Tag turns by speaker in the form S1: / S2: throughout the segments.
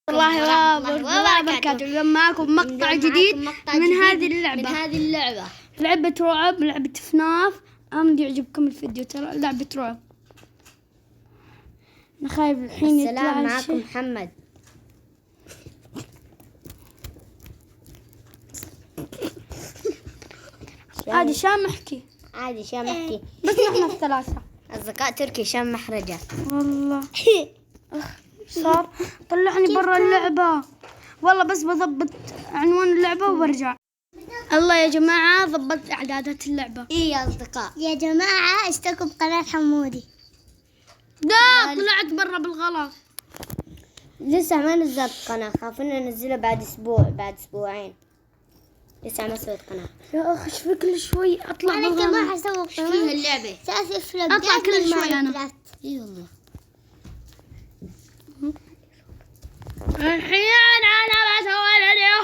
S1: الله وبركاته. اليوم معكم مقطع جديد من هذه اللعبة. لعبة رعب، لعبة فناف. أمد يعجبكم الفيديو، ترى لعبة رعب. أنا خايف الحين يطلع.
S2: السلام معكم محمد.
S1: عادي شام احكي.
S2: بس
S1: نحن الثلاثة
S2: أصدقاء تركي شام محرجة.
S1: والله صار طلعني برا اللعبة. والله بس بضبط عنوان اللعبة وبرجع. الله يا جماعة ضبطت إعدادات اللعبة.
S2: إيه يا أصدقاء
S3: يا جماعة اشتركوا بقناة حمودي.
S1: لا طلعت برا بالغلط.
S2: لسه ما نزلت قناة، خافنا ننزلها بعد أسبوعين. لسه ما سويت قناة.
S1: يا أخي ايش فيك كل شوي أطلع
S3: أنا
S1: بالغلط.
S3: كمان حسوي قناة.
S2: فيها اللعبة
S1: أطلع كل شوي أنا.
S2: إيه والله.
S1: الحين أنا بسوي فيديو.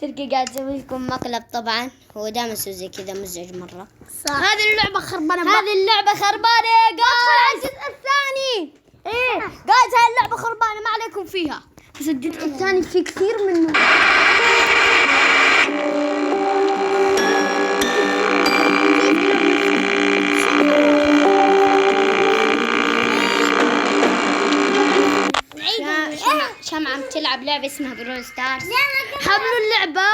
S2: تركي قاعد يسوي لكم مقلب طبعا، هو دائما يسوي زي كذا مزعج مرة.
S1: هذه اللعبة خربانة.
S2: هذه اللعبة خربانة
S1: ادخل الجزء الثاني. ايه جايز هاي اللعبة خربانة ما عليكم فيها، بس الجزء الثاني في كثير منه.
S2: شام عم تلعب لعبة اسمها برول ستارز.
S1: حملوا اللعبة.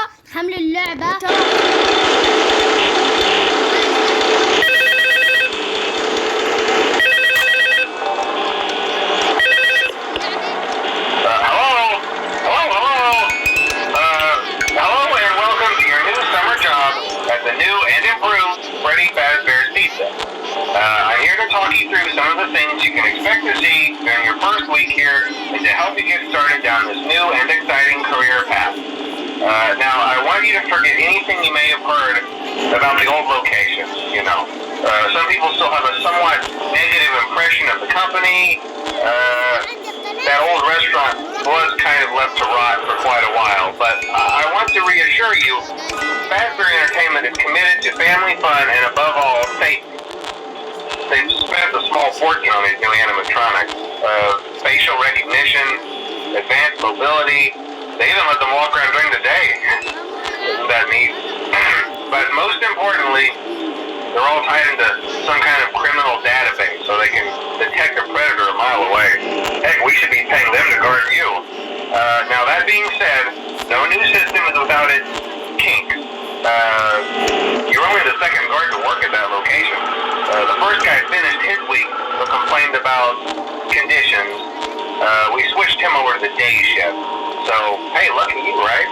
S4: I'm here to talk you through some of the things you can expect to see during your first week here and to help you get started down this new and exciting career path. Now, I want you to forget anything you may have heard about the old locations, you know. Some people still have a somewhat negative impression of the company. That old restaurant was kind of left to rot for quite a while, but I want to reassure you, Fazbear Entertainment is committed to family fun and above all, safety. They've spent a small fortune on these new animatronics. Facial recognition, advanced mobility. They even let them walk around during the day. Isn't that neat? But most importantly, they're all tied into some kind of criminal database so they can detect a predator a mile away. Heck, we should be paying them to guard you. Now that being said, no new system is without its kinks. You're only the second guard to work at that location. The first guy finished his week but complained about conditions. We switched him over to the day shift. So, hey, lucky you, right?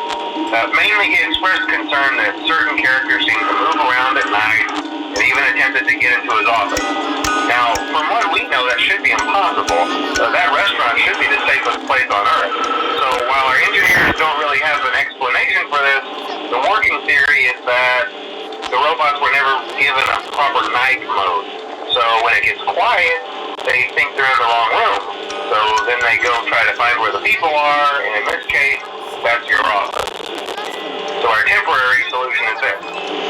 S4: Mainly he expressed concern that certain characters seem to move around at night and even attempted to get into his office. Now, from what we know, that should be impossible. That restaurant should be the safest place on Earth. So while our engineers don't really have an explanation for this, the working theory is that the robots were never given a proper night mode. So when it gets quiet, they think they're in the wrong room. So then they go try to find where the people are, and in this case, that's your office. So our temporary solution is this.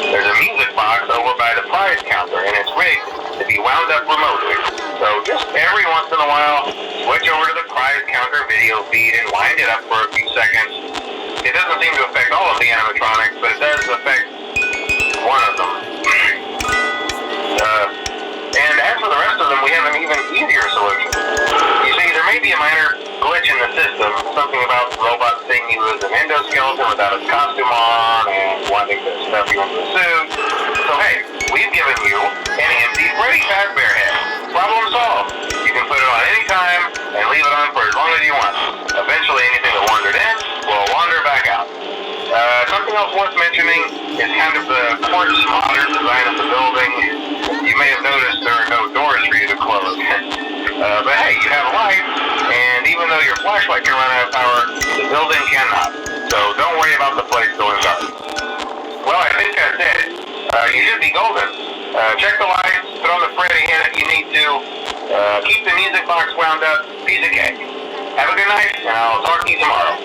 S4: There's a music box over by the prize counter, and it's rigged to be wound up remotely. So just every once in a while, switch over to the prize counter video feed and wind it up for a few seconds. It doesn't seem to affect all of the animatronics, but it does affect one of them. And as for the rest of them, we have an even easier solution. You see, there may be a minor glitch in the system, something about the robot seeing you as an endoskeleton without its costume on and wanting to stuff you into a suit. So hey, we've given you an empty Freddy Fazbear head. Problem solved. You can put it on any time and leave it on for as long as you want. Eventually anything that wandered in will wander back out. Something else worth mentioning is kind of the quartz modern design of the building. You may have noticed there are no doors for you to close. But hey, you have a light, and even though your flashlight can run out of power, the building cannot. So don't worry about the place going dark. Well, I think that's it. You should be golden. Check the lights, put on the Freddy head if you need to. Keep the music box wound up. Piece of cake. Have a good night, and I'll talk to you tomorrow.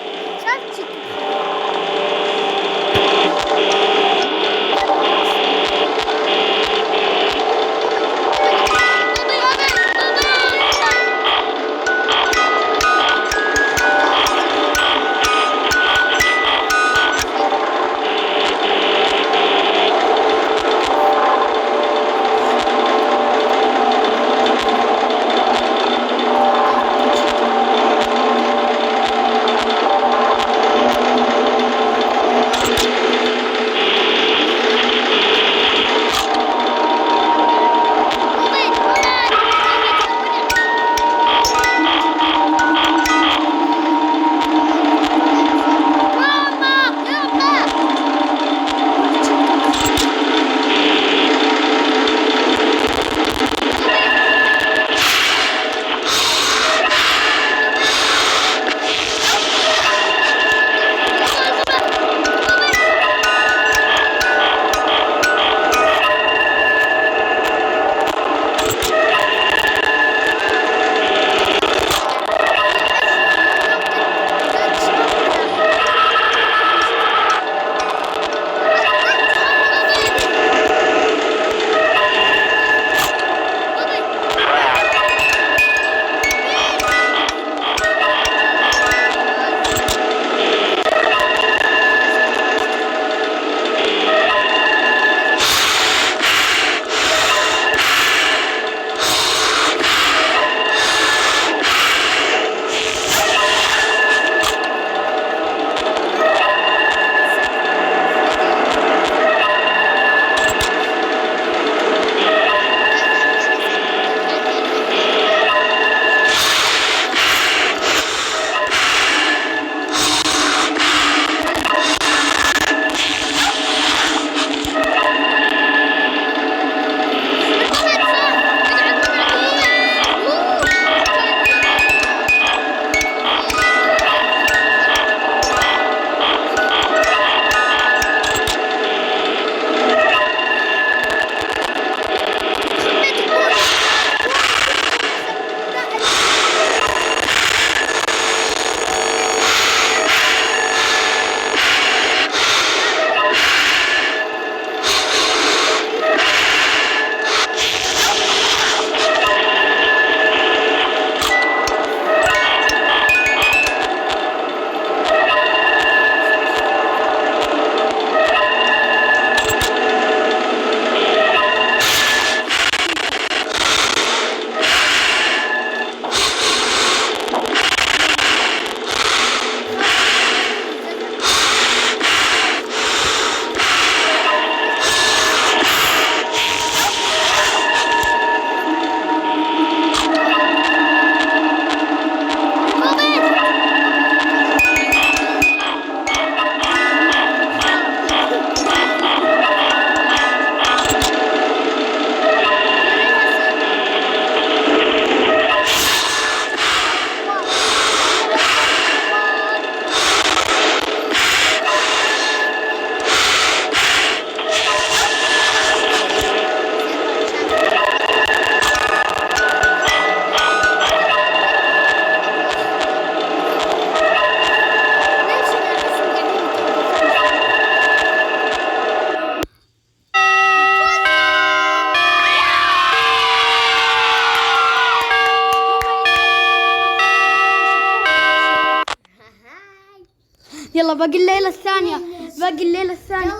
S1: يلا باقي الليلة الثانية. باقي الليلة الثانية.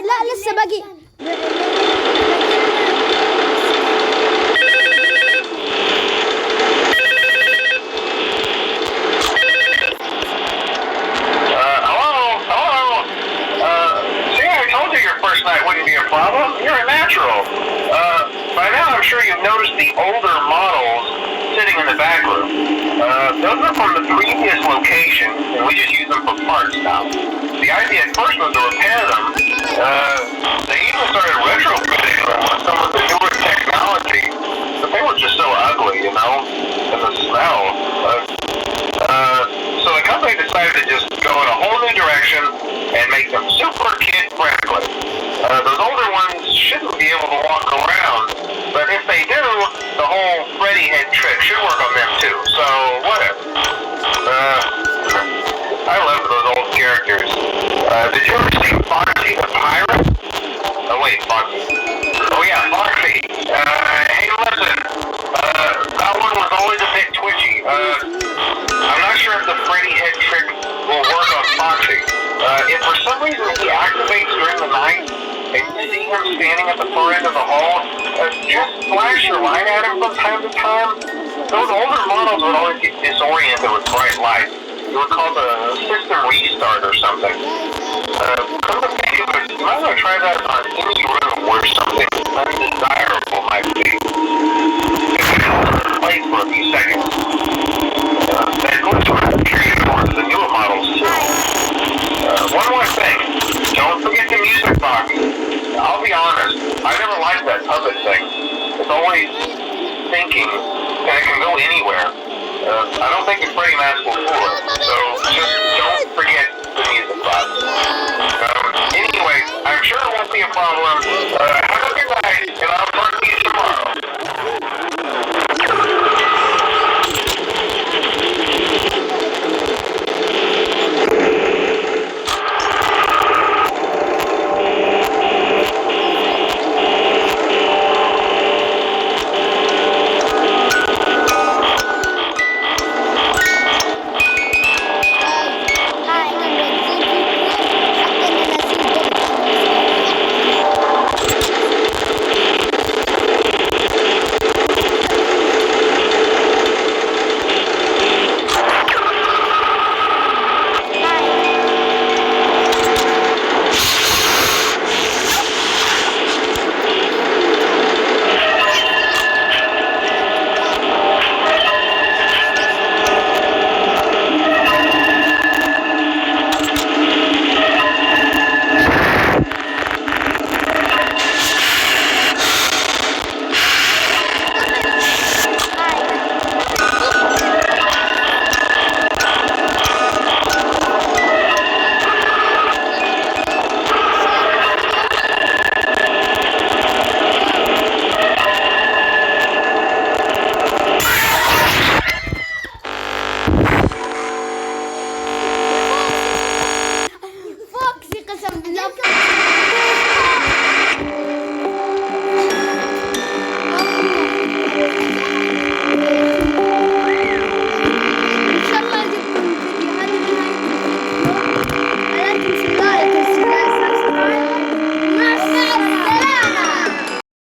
S1: لا لسه باقي.
S4: Wouldn't be a problem. You're a natural. By now, I'm sure you've noticed the older models sitting in the back room. Those are from the previous location, and we just use them for parts now. The idea at first was to repair them. They even started retrofitting them with some of the newer technology, but they were just so ugly, you know, and the smell. So the company decided to just go in a whole new direction and make them super kid-friendly. Those older ones shouldn't be able to walk around, but if they do, the whole Freddy head trick should work on them too, so whatever. I love those old characters. Did you ever see Foxy the Pirate? Oh wait, Foxy. Oh yeah, Foxy. Hey listen, that one was always a bit twitchy. I'm not sure if the Freddy head trick will work on Foxy. If for some reason he activates during the night, and you see him standing at the far end of the hall, just flash your light at him from time to time. Those older models would always get disoriented with bright light. It would cause a system restart or something. Come to think of it, you might want to try that on any room where something undesirable might be. If you hold it in place for a few seconds, that glitch will carry you towards the newer models too. One more thing, don't forget the music box. I'll be honest, I never liked that puppet thing. It's always thinking, and it can go anywhere. I don't think the Freddy mask will fool it, so just don't forget the music box. Anyway, I'm sure it won't be a problem. Have a good night, and I'll talk to you tomorrow.
S1: قسم بالله